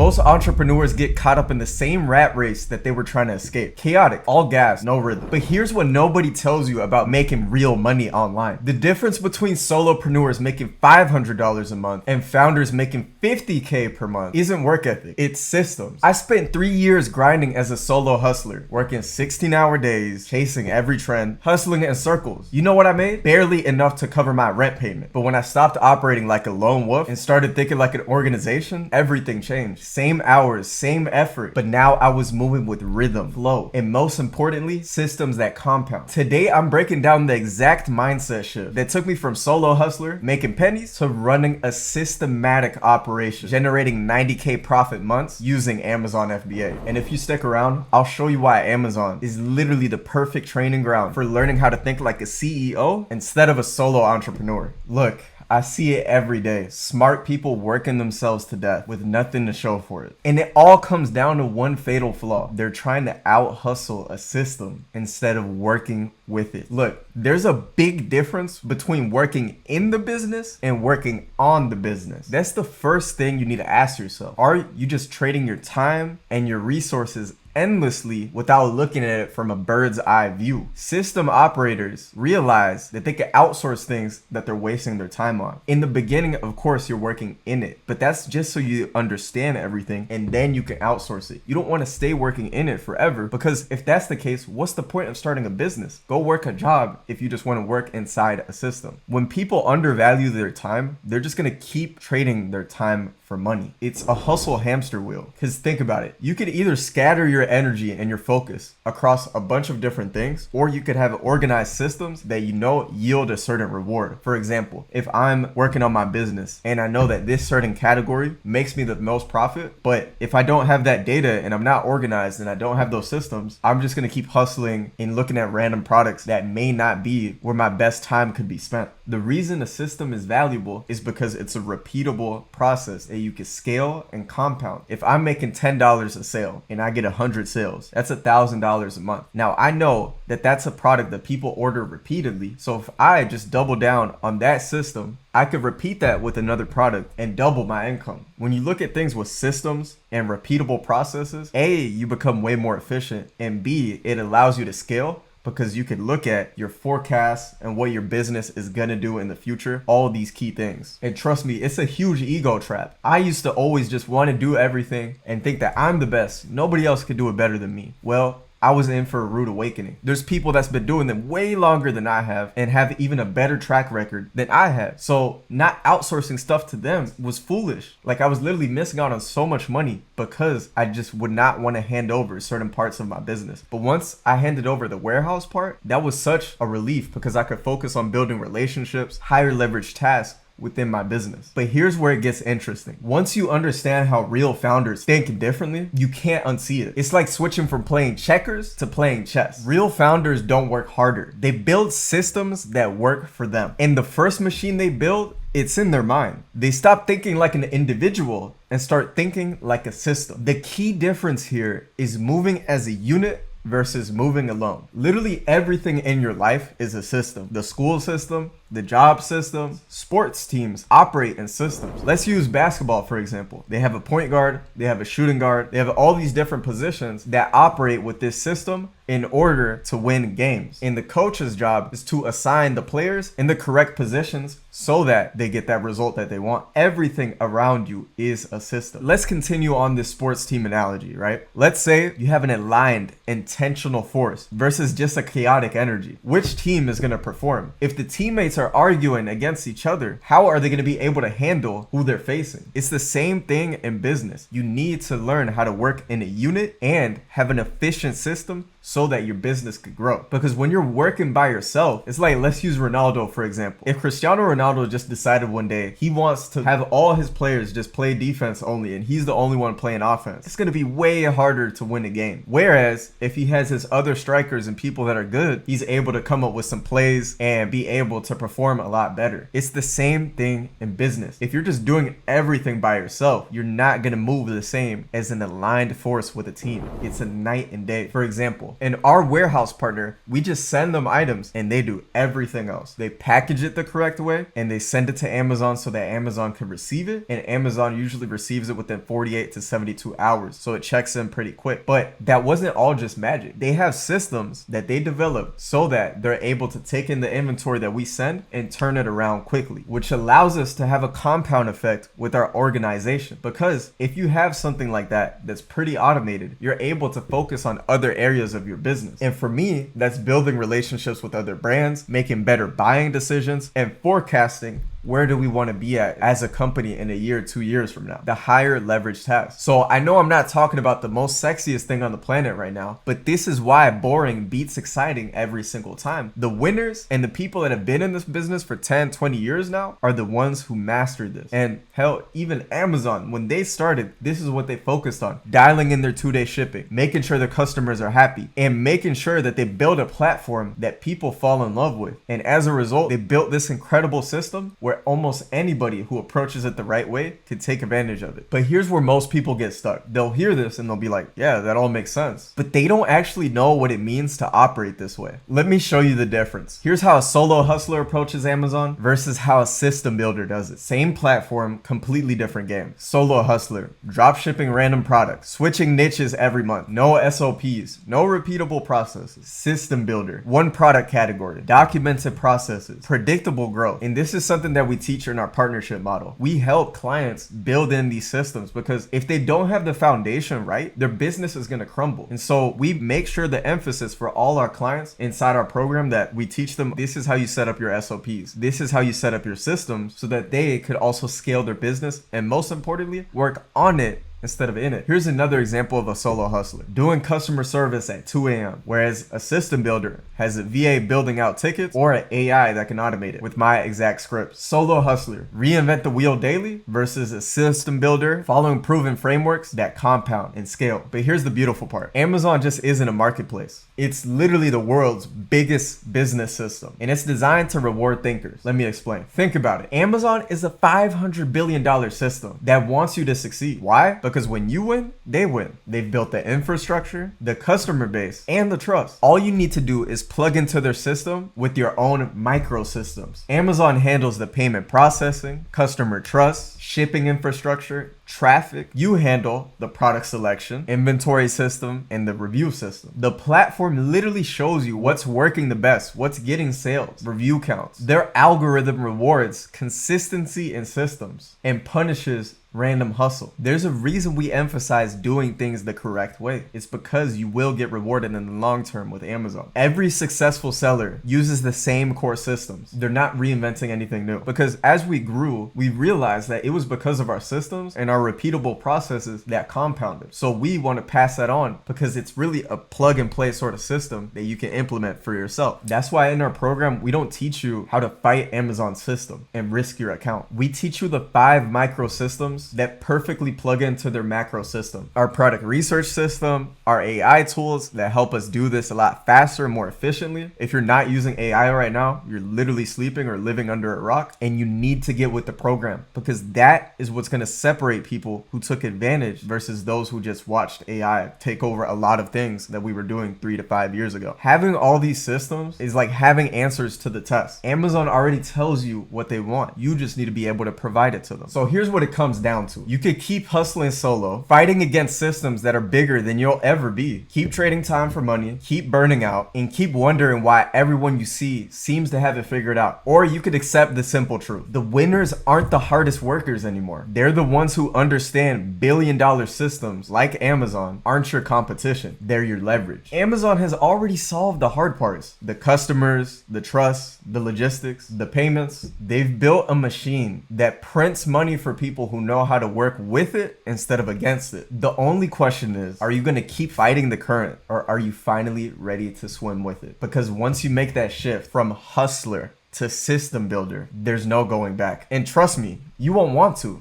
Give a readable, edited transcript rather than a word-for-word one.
Most entrepreneurs get caught up in the same rat race that they were trying to escape. Chaotic, all gas, no rhythm. But here's what nobody tells you about making real money online. The difference between solopreneurs making $500 a month and founders making $50K per month isn't work ethic, it's systems. I spent 3 years grinding as a solo hustler, working 16-hour days, chasing every trend, hustling in circles. You know what I made? Barely enough to cover my rent payment. But when I stopped operating like a lone wolf and started thinking like an organization, everything changed. Same hours, same effort, but now I was moving with rhythm, flow, and most importantly, systems that compound. Today, I'm breaking down the exact mindset shift that took me from solo hustler, making pennies, to running a systematic operation, generating 90K profit months using Amazon FBA. And if you stick around, I'll show you why Amazon is literally the perfect training ground for learning how to think like a CEO instead of a solo entrepreneur. Look, I see it every day. Smart people working themselves to death with nothing to show for it. And it all comes down to one fatal flaw. They're trying to out hustle a system instead of working with it. Look, there's a big difference between working in the business and working on the business. That's the first thing you need to ask yourself. Are you just trading your time and your resources endlessly without looking at it from a bird's eye view? System operators realize that they can outsource things that they're wasting their time on. In the beginning, of course, you're working in it, but that's just so you understand everything and then you can outsource it. You don't want to stay working in it forever, because if that's the case, what's the point of starting a business? Go work a job if you just want to work inside a system. When people undervalue their time, they're just going to keep trading their time for money. It's a hustle hamster wheel. Because think about it. You could either scatter your energy and your focus across a bunch of different things, or you could have organized systems that you know yield a certain reward. For example, if I'm working on my business and I know that this certain category makes me the most profit, but if I don't have that data and I'm not organized and I don't have those systems, I'm just going to keep hustling and looking at random products that may not be where my best time could be spent. The reason a system is valuable is because it's a repeatable process that you can scale and compound. If I'm making $10 a sale and I get 100 sales, that's $1,000 a month. Now I know that that's a product that people order repeatedly. So if I just double down on that system, I could repeat that with another product and double my income. When you look at things with systems and repeatable processes, A, you become way more efficient, and B, it allows you to scale, because you can look at your forecasts and what your business is going to do in the future, all these key things. And trust me, it's a huge ego trap. I used to always just want to do everything and think that I'm the best. Nobody else could do it better than me. Well, I was in for a rude awakening. There's people that's been doing them way longer than I have and have even a better track record than I have. So not outsourcing stuff to them was foolish. Like, I was literally missing out on so much money because I just would not want to hand over certain parts of my business. But once I handed over the warehouse part, that was such a relief because I could focus on building relationships, higher leverage tasks within my business. But here's where it gets interesting. Once you understand how real founders think differently, you can't unsee it. It's like switching from playing checkers to playing chess. Real founders don't work harder. They build systems that work for them. And the first machine they build, it's in their mind. They stop thinking like an individual and start thinking like a system. The key difference here is moving as a unit versus moving alone. Literally everything in your life is a system. The school system, the job system, sports teams operate in systems. Let's use basketball, for example. They have a point guard, they have a shooting guard, they have all these different positions that operate with this system in order to win games. And the coach's job is to assign the players in the correct positions so that they get that result that they want. Everything around you is a system. Let's continue on this sports team analogy, right? Let's say you have an aligned, intentional force versus just a chaotic energy. Which team is going to perform? If the teammates are arguing against each other, how are they going to be able to handle who they're facing? It's the same thing in business. You need to learn how to work in a unit and have an efficient system so that your business could grow. Because when you're working by yourself, it's like, let's use Ronaldo, for example. If Cristiano Ronaldo just decided one day he wants to have all his players just play defense only and he's the only one playing offense, it's going to be way harder to win a game. Whereas if he has his other strikers and people that are good, he's able to come up with some plays and be able to perform a lot better. It's the same thing in business. If you're just doing everything by yourself, you're not going to move the same as an aligned force with a team. It's a night and day. For example, in our warehouse partner, we just send them items and they do everything else. They package it the correct way and they send it to Amazon so that Amazon can receive it, and Amazon usually receives it within 48 to 72 hours, so it checks in pretty quick. But that wasn't all just magic. They have systems that they developed so that they're able to take in the inventory that we send and turn it around quickly, which allows us to have a compound effect with our organization. Because if you have something like that that's pretty automated, you're able to focus on other areas of your business. And for me, that's building relationships with other brands, making better buying decisions, and forecasting where do we want to be at as a company in a year, 2 years from now. The higher leverage task. So I know I'm not talking about the most sexiest thing on the planet right now, but this is why boring beats exciting every single time. The winners and the people that have been in this business for 10, 20 years now are the ones who mastered this. And hell, even Amazon, when they started, this is what they focused on. Dialing in their 2-day shipping, making sure their customers are happy, and making sure that they build a platform that people fall in love with. And as a result, they built this incredible system where almost anybody who approaches it the right way can take advantage of it. But here's where most people get stuck. They'll hear this and they'll be like, yeah, that all makes sense. But they don't actually know what it means to operate this way. Let me show you the difference. Here's how a solo hustler approaches Amazon versus how a system builder does it. Same platform, completely different game. Solo hustler, drop shipping random products, switching niches every month, no SOPs, no repeatable processes. System builder, one product category, documented processes, predictable growth. And this is something that we teach in our partnership model. We help clients build in these systems because if they don't have the foundation right, their business is going to crumble. And so we make sure the emphasis for all our clients inside our program that we teach them, this is how you set up your SOPs. This is how you set up your systems so that they could also scale their business and most importantly, work on it instead of in it. Here's another example of a solo hustler doing customer service at 2 a.m. whereas a system builder has a VA building out tickets or an AI that can automate it with my exact script. Solo hustler, reinvent the wheel daily versus a system builder following proven frameworks that compound and scale. But here's the beautiful part. Amazon just isn't a marketplace. It's literally the world's biggest business system and it's designed to reward thinkers. Let me explain. Think about it. Amazon is a $500 billion system that wants you to succeed. Why? Because when you win, they win. They've built the infrastructure, the customer base, and the trust. All you need to do is plug into their system with your own microsystems. Amazon handles the payment processing, customer trust, shipping infrastructure, traffic. You handle the product selection, inventory system, and the review system. The platform literally shows you what's working the best, what's getting sales, review counts. Their algorithm rewards consistency in systems and punishes random hustle. There's a reason we emphasize doing things the correct way. It's because you will get rewarded in the long term with Amazon. Every successful seller uses the same core systems. They're not reinventing anything new. Because as we grew, we realized that it was because of our systems and our repeatable processes that compounded. So we want to pass that on because it's really a plug and play sort of system that you can implement for yourself. That's why in our program, we don't teach you how to fight Amazon's system and risk your account. We teach you the 5 micro systems that perfectly plug into their macro system. Our product research system, our AI tools that help us do this a lot faster and more efficiently. If you're not using AI right now, you're literally sleeping or living under a rock, and you need to get with the program because that is what's going to separate people who took advantage versus those who just watched AI take over a lot of things that we were doing 3 to 5 years ago. Having all these systems is like having answers to the test. Amazon already tells you what they want. You just need to be able to provide it to them. So here's what it comes down to. You could keep hustling solo, fighting against systems that are bigger than you'll ever be. Keep trading time for money, keep burning out, and keep wondering why everyone you see seems to have it figured out. Or you could accept the simple truth. The winners aren't the hardest workers anymore. They're the ones who understand billion-dollar systems like Amazon aren't your competition. They're your leverage. Amazon has already solved the hard parts. The customers, the trust, the logistics, the payments. They've built a machine that prints money for people who know how to work with it instead of against it. The only question is, are you going to keep fighting the current or are you finally ready to swim with it? Because once you make that shift from hustler to system builder, there's no going back. And trust me, you won't want to.